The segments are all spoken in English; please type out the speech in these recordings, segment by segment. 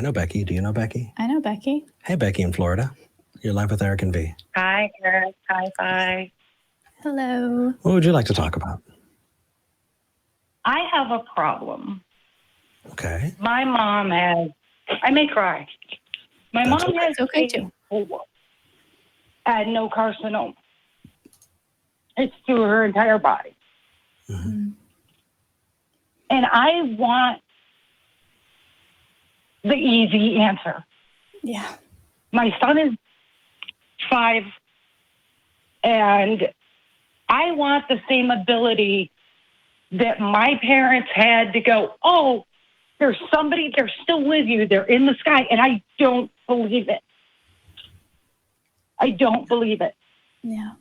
know Becky. Do you know Becky? I know Becky. Hey, Becky in Florida. You're live with Eric and V. Hi, Eric. Hi, Vi. Hello. What would you like to talk about? I have a problem. Okay. My mom has, I may cry. My That's mom okay. has It's okay too. adenocarcinoma. It's through her entire body. Mhm. And I want the easy answer. Yeah. My son is 5, and I want the same ability that my parents had to go, oh, there's somebody, they're still with you, they're in the sky, and I don't believe it. I don't believe it. Yeah.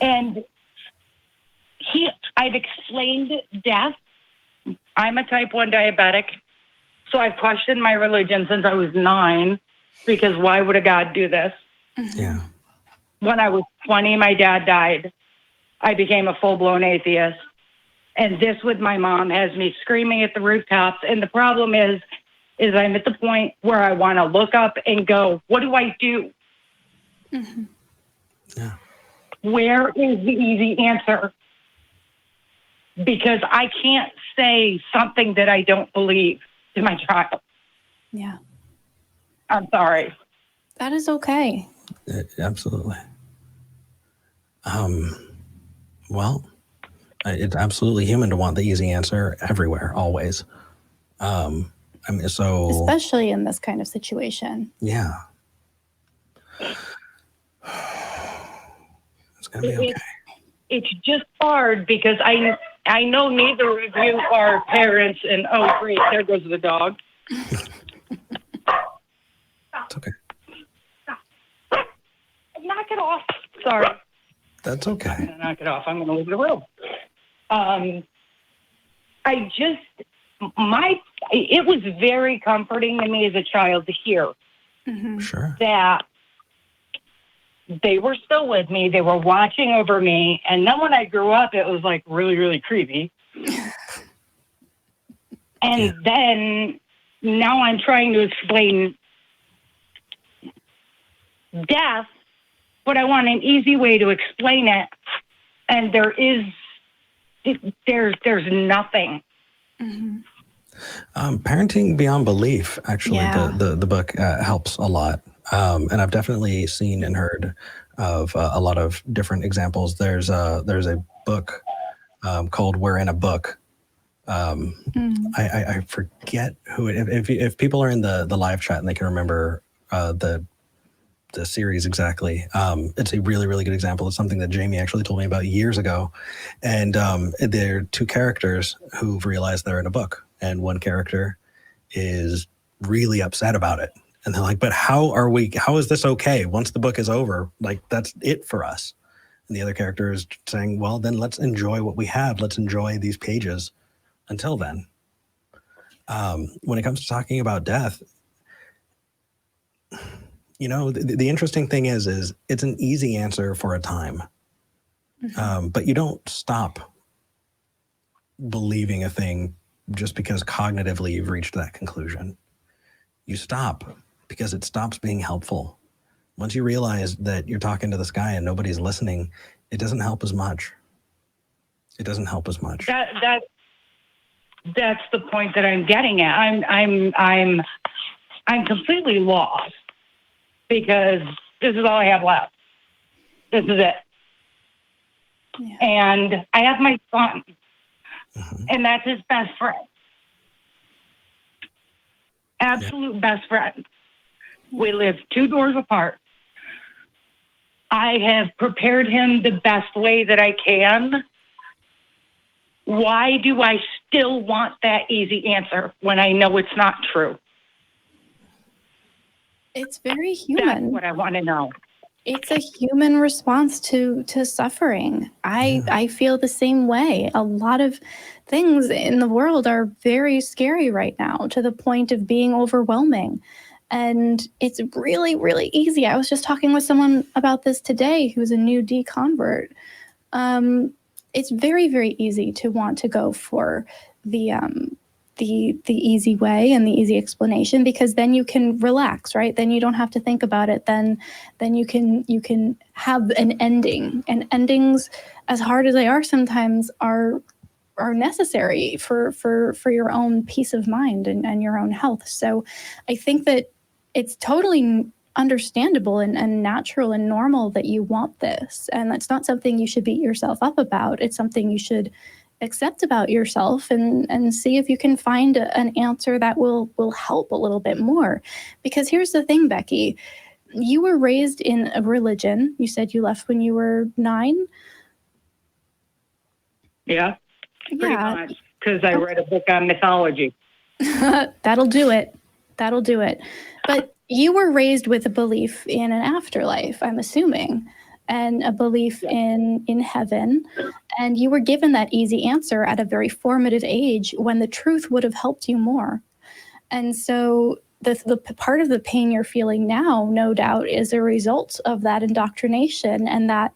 And I've explained death. I'm a type 1 diabetic, so I've questioned my religion since I was 9, because why would a God do this? Yeah. When I was 20, my dad died. I became a full-blown atheist. And this with my mom has me screaming at the rooftops. And the problem is I'm at the point where I want to look up and go, what do I do? Mm-hmm. Yeah. Where is the easy answer? Because I can't say something that I don't believe to my child. Yeah. I'm sorry. That is okay. Absolutely. Well, it's absolutely human to want the easy answer everywhere, always. I mean, so Especially in this kind of situation. yeah, it's gonna be okay. It's just hard because I know neither of you are parents, and oh great, there goes the dog. It's okay. Knock it off. Sorry. That's I'm okay. gonna knock it off. I'm gonna leave the room. It was very comforting to me as a child to hear Mm-hmm. Sure. that they were still with me. They were watching over me. And then when I grew up, it was like really, really creepy. And then now I'm trying to explain death, but I want an easy way to explain it. And there's nothing. Mm-hmm. Parenting Beyond Belief, actually, Yeah. the book helps a lot. And I've definitely seen and heard of a lot of different examples. There's a book called We're in a Book. I forget who it, if people are in the live chat and they can remember the series exactly. It's a really, really good example. It's something that Jamie actually told me about years ago. And they're two characters who've realized they're in a book. And one character is really upset about it. And they're like, but how is this okay? Once the book is over, like that's it for us. And the other character is saying, well, then let's enjoy what we have. Let's enjoy these pages until then. When it comes to talking about death, you know, the interesting thing is it's an easy answer for a time. Mm-hmm. But you don't stop believing a thing just because cognitively you've reached that conclusion. You stop because it stops being helpful. Once you realize that you're talking to the sky and nobody's listening, it doesn't help as much. It doesn't help as much. That's the point that I'm getting at. I'm completely lost because this is all I have left. This is it. Yeah. And I have my son, Mhm. and that's his best friend. Absolute best friend. We live 2 doors apart. I have prepared him the best way that I can. Why do I still want that easy answer when I know it's not true? It's very That's human. what I want to know. It's a human response to suffering. I feel the same way. A lot of things in the world are very scary right now, to the point of being overwhelming. And it's really, really easy. I was just talking with someone about this today who's a new deconvert. It's very, very easy to want to go for the the easy way and the easy explanation, because then you can relax, right? Then you don't have to think about it. Then you can have an ending. And endings, as hard as they are sometimes, are necessary for your own peace of mind and your own health. So I think that it's totally understandable and natural and normal that you want this. And that's not something you should beat yourself up about. It's something you should accept about yourself and see if you can find an answer that will help a little bit more. Because here's the thing, Becky, you were raised in a religion. You said you left when you were 9. Yeah, pretty much, because I read a book on mythology. That'll do it. But you were raised with a belief in an afterlife, I'm assuming, and a belief in heaven. And you were given that easy answer at a very formative age when the truth would have helped you more. And so the part of the pain you're feeling now, no doubt, is a result of that indoctrination and that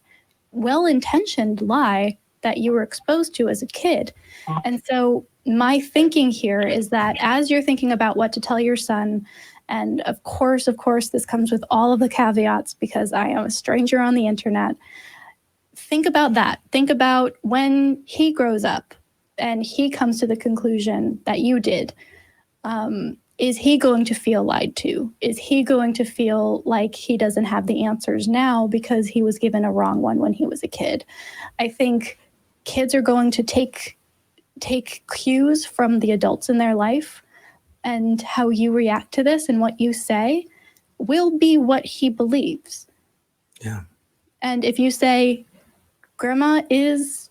well-intentioned lie that you were exposed to as a kid. And so my thinking here is that as you're thinking about what to tell your son, and of course, this comes with all of the caveats because I am a stranger on the internet. Think about that. Think about when he grows up and he comes to the conclusion that you did. Is he going to feel lied to? Is he going to feel like he doesn't have the answers now because he was given a wrong one when he was a kid? I think kids are going to take cues from the adults in their life, and how you react to this and what you say will be what he believes. Yeah. And if you say, Grandma is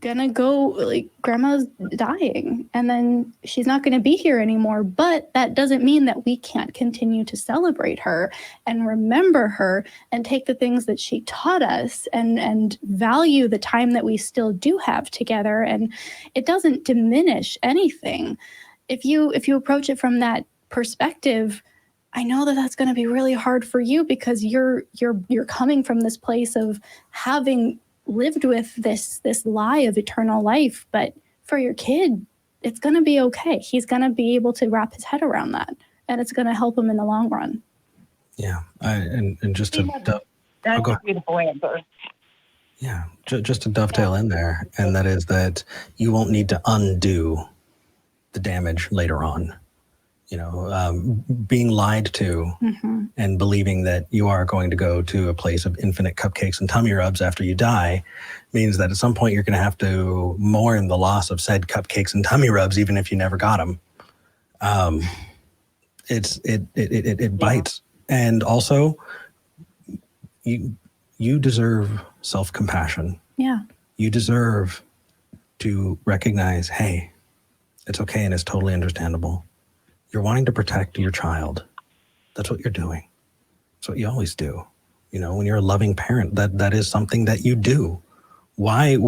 gonna go, like, Grandma's dying, and then she's not gonna be here anymore, but that doesn't mean that we can't continue to celebrate her and remember her and take the things that she taught us and value the time that we still do have together. And it doesn't diminish anything. If you approach it from that perspective, I know that that's going to be really hard for you because you're coming from this place of having lived with this lie of eternal life. But for your kid, it's going to be okay. He's going to be able to wrap his head around that, and it's going to help him in the long run. Yeah, and just to that's a beautiful answer. Yeah, just to dovetail in there, and that is that you won't need to undo the damage later on. You know, being lied to and believing that you are going to go to a place of infinite cupcakes and tummy rubs after you die means that at some point you're going to have to mourn the loss of said cupcakes and tummy rubs, even if you never got them. It bites, and also you deserve self-compassion. Yeah, you deserve to recognize, hey, it's okay and it's totally understandable. You're wanting to protect your child. That's what you're doing. That's what you always do. You know, when you're a loving parent, that is something that you do. Why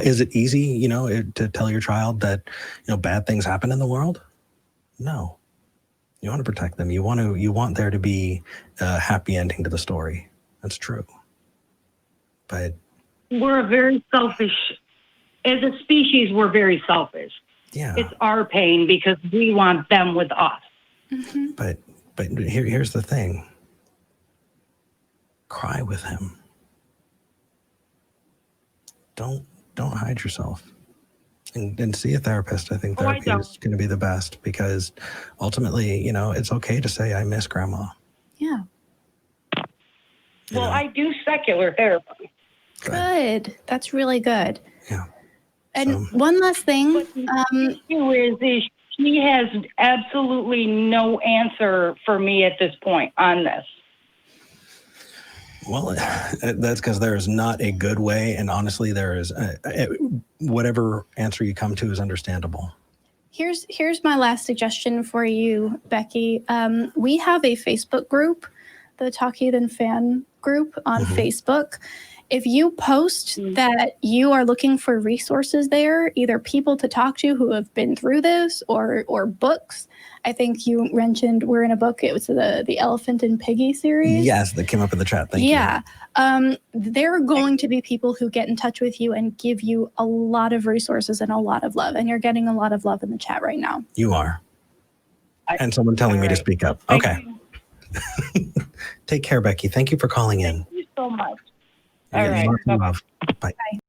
is it easy, you know, to tell your child that, you know, bad things happen in the world? No. You want to protect them. You want there to be a happy ending to the story. That's true. But we're very selfish. As a species, we're very selfish. Yeah. It's our pain because we want them with us. But here's the thing. Cry with him. Don't hide yourself. And see a therapist. I think therapy is going to be the best because ultimately, you know, it's okay to say, I miss Grandma. Yeah. Well, I do secular therapy. Good. That's really good. Yeah. And one last thing. The issue is she has absolutely no answer for me at this point on this. Well, that's because there is not a good way. And honestly, there is whatever answer you come to is understandable. Here's my last suggestion for you, Becky. We have a Facebook group, the Talk Heathen fan group on Facebook. if you post that you are looking for resources there, either people to talk to who have been through this or books. I think you mentioned we're in a book. It was the Elephant and Piggy series. Yes, that came up in the chat. Thank you. Yeah. There are going to be people who get in touch with you and give you a lot of resources and a lot of love. And you're getting a lot of love in the chat right now. You are. And someone telling me to speak up. Okay. Take care, Becky. Thank you for calling in. Thank you so much. You're All right. getting lots of love. Bye. Bye.